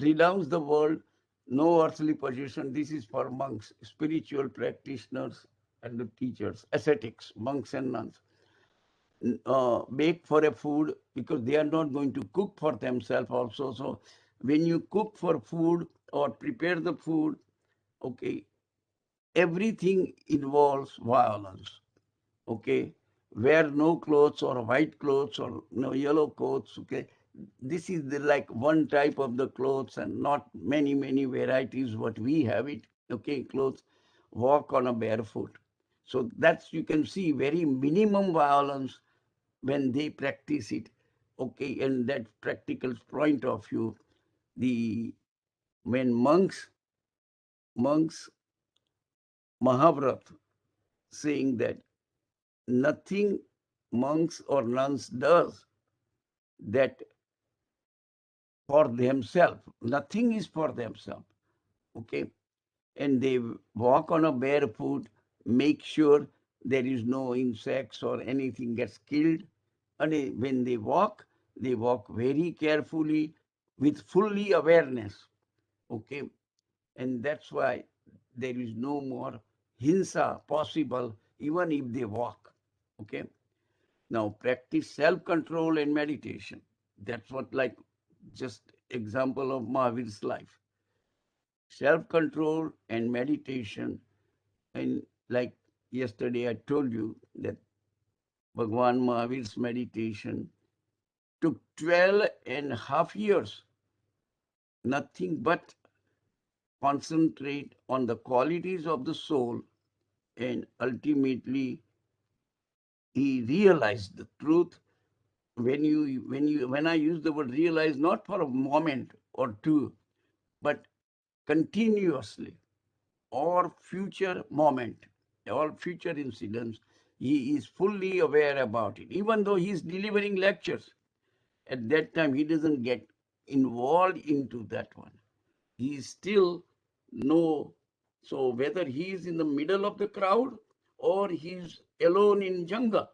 renounce the world, no earthly possession. This is for monks, spiritual practitioners, and the teachers, ascetics, monks and nuns. Bake for a food because they are not going to cook for themselves also. So when you cook for food or prepare the food, okay, everything involves violence. Okay, wear no clothes or white clothes or no yellow clothes. Okay, this is the like one type of the clothes and not many varieties what we have it. Okay, clothes. Walk on a barefoot. So that's, you can see, very minimum violence when they practice it. Okay, and that practical point of view, the when monks Mahavrat saying that nothing monks or nuns does that for themselves. Nothing is for themselves. Okay. And they walk on a barefoot, make sure there is no insects or anything gets killed. And when they walk very carefully with fully awareness. Okay. And that's why there is no more hinsa possible even if they walk. Okay. Now practice self-control and meditation. That's what, like, just example of Mahavir's life. Self-control and meditation. And like yesterday I told you that Bhagwan Mahavir's meditation took 12.5 years. Nothing but concentrate on the qualities of the soul, and ultimately he realized the truth. When I use the word realize, not for a moment or two, but continuously, or future moment, all future incidents, he is fully aware about it. Even though he is delivering lectures, at that time he doesn't get involved into that one. He is still no. So whether he is in the middle of the crowd or he is alone in jungle,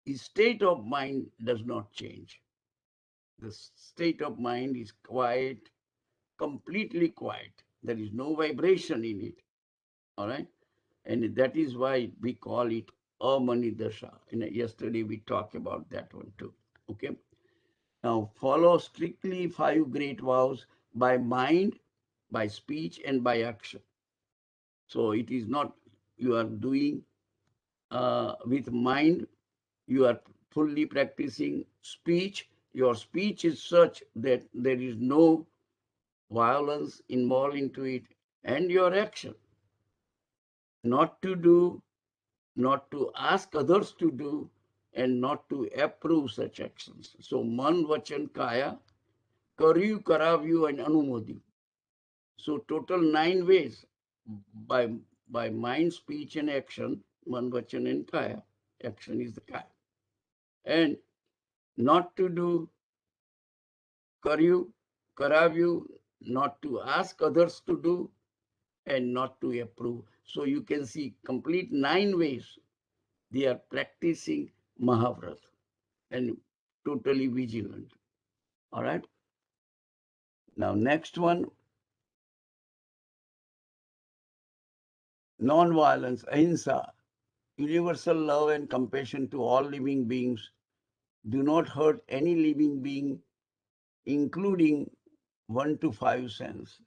his state of mind does not change. The state of mind is quiet, completely quiet. There is no vibration in it. All right. And that is why we call it Amani Dasha. And yesterday we talked about that one too. Okay. Now follow strictly 5 great vows by mind, by speech, and by action. So it is not you are doing with mind, you are fully practicing speech. Your speech is such that there is no violence involved into it, and your action, not to do, not to ask others to do, and not to approve such actions. So man, vachan, kaya, karyu, karavyu, and anumodyu. So total 9 ways by mind, speech, and action. Man, vachan, and kaya. Action is the kaya. And not to do, karyu, karavyu, not to ask others to do, and not to approve. So you can see complete 9 ways they are practicing Mahavrat and totally vigilant. All right. Now, next one, non-violence, ahimsa, universal love and compassion to all living beings. Do not hurt any living being, including 1 to 5 cents.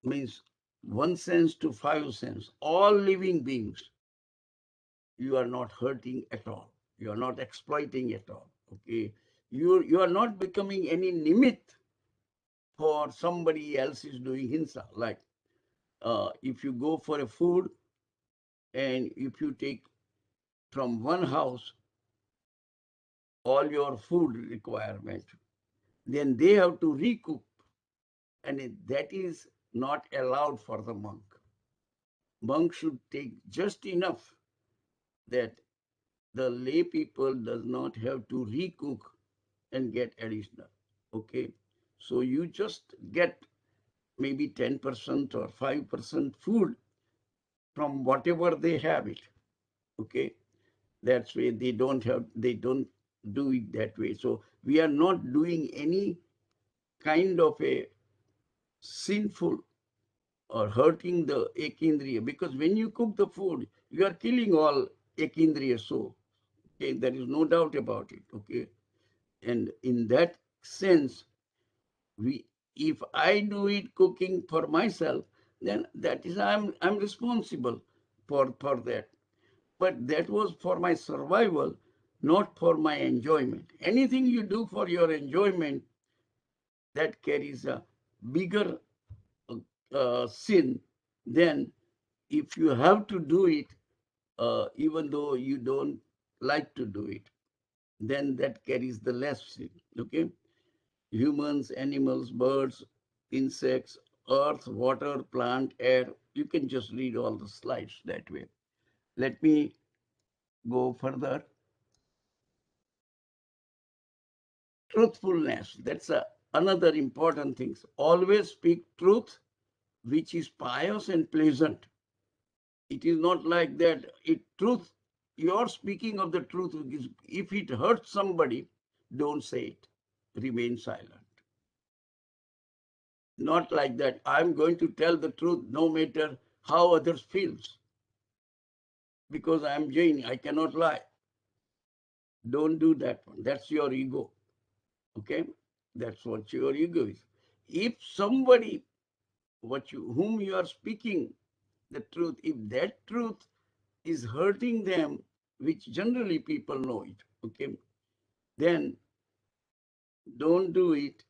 Means 1 cent to 5 cents. All living beings, you are not hurting at all. You are not exploiting at all. Okay. You are not becoming any nimit for somebody else is doing hinsa. Like if you go for a food and if you take from one house all your food requirement, then they have to recoup. And that is not allowed for the monk. Monk should take just enough that the lay people does not have to recook and get additional. Okay. So you just get maybe 10% or 5% food from whatever they have it. Okay. That's why they don't do it that way. So we are not doing any kind of a sinful or hurting the ekindriya, because when you cook the food, you are killing all ekindriya. So, okay, there is no doubt about it. Okay, and in that sense, we, if I do it cooking for myself, then that is I'm responsible for that. But that was for my survival, not for my enjoyment. Anything you do for your enjoyment, that carries a bigger sin than if you have to do it, even though you don't like to do it, then that carries the less sin. Okay? Humans, animals, birds, insects, earth, water, plant, air. You can just read all the slides that way. Let me go further. Truthfulness. That's another important thing. Always speak truth, which is pious and pleasant. It is not like that. Truth, you're speaking of the truth. If it hurts somebody, don't say it. Remain silent. Not like that. I'm going to tell the truth no matter how others feels. Because I'm Jain, I cannot lie. Don't do that one. That's your ego. Okay? That's what your ego is. If somebody whom you are speaking the truth, if that truth is hurting them, which generally people know it, okay, then don't do it.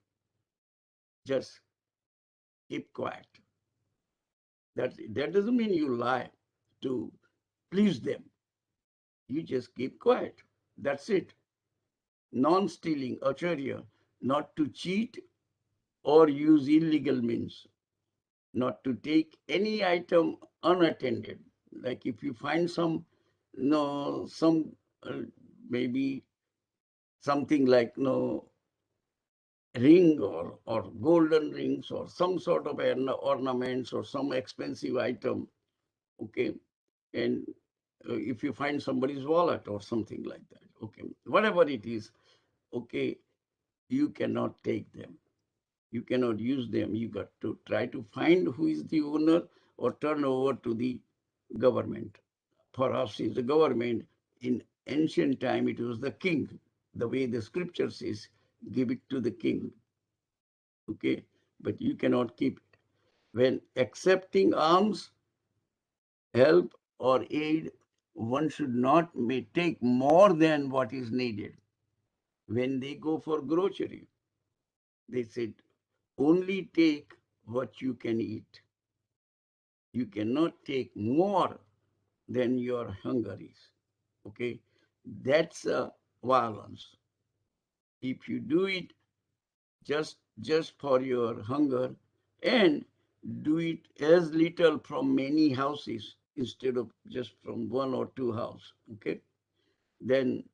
Just keep quiet. That doesn't mean you lie to please them. You just keep quiet. That's it. Non-stealing, acharya, not to cheat or use illegal means, not to take any item unattended. Like if you find some, some maybe something like ring or golden rings or some sort of ornaments or some expensive item, okay, and if you find somebody's wallet or something like that, okay, whatever it is, okay, you cannot take them. You cannot use them. You got to try to find who is the owner or turn over to the government. For us, is the government. In ancient time, it was the king. The way the scripture says, give it to the king. Okay, but you cannot keep it. When accepting alms, help, or aid, one should not take more than what is needed. When they go for grocery, they said, only take what you can eat. You cannot take more than your hunger is. Okay, that's a violence. If you do it just for your hunger, and do it as little from many houses instead of just from one or two houses, okay, then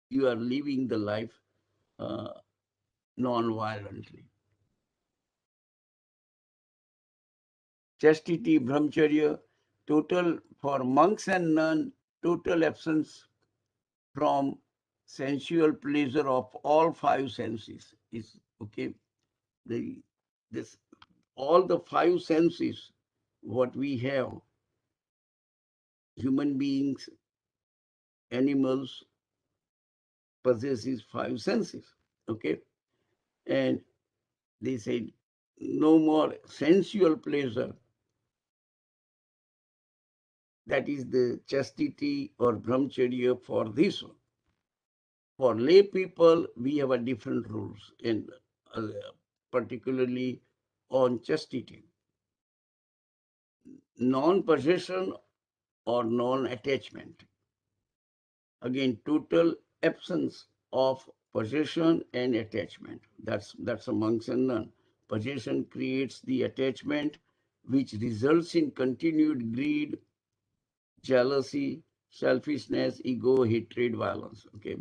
you are living the life uh, non-violently. Chastity, brahmacharya, total for monks and nuns, total absence from sensual pleasure of all five senses is okay. The this all the five senses what we have, human beings, animals possesses five senses. Okay, and they said no more sensual pleasure. That is the chastity or brahmacharya for this one. For lay people, we have a different rules, and particularly on chastity. Non-possession or non-attachment. Again, total absence of possession and attachment. That's a monks and nun. Possession creates the attachment, which results in continued greed, jealousy, selfishness, ego, hatred, violence. Okay,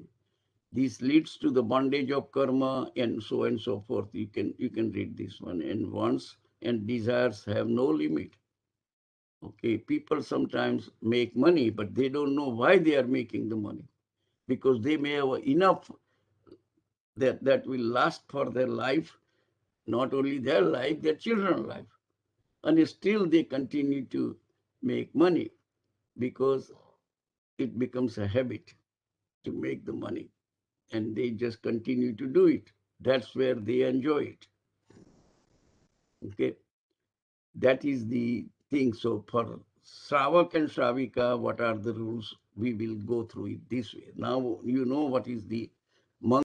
this leads to the bondage of karma and so forth. You can read this one. And wants and desires have no limit. Okay, people sometimes make money, but they don't know why they are making the money. because they may have enough that will last for their life, not only their life, their children's life. And still they continue to make money because it becomes a habit to make the money. And they just continue to do it. That's where they enjoy it. Okay? That is the thing. So for Shravak and Shravika, what are the rules? We will go through it this way. Now you know what is the monk.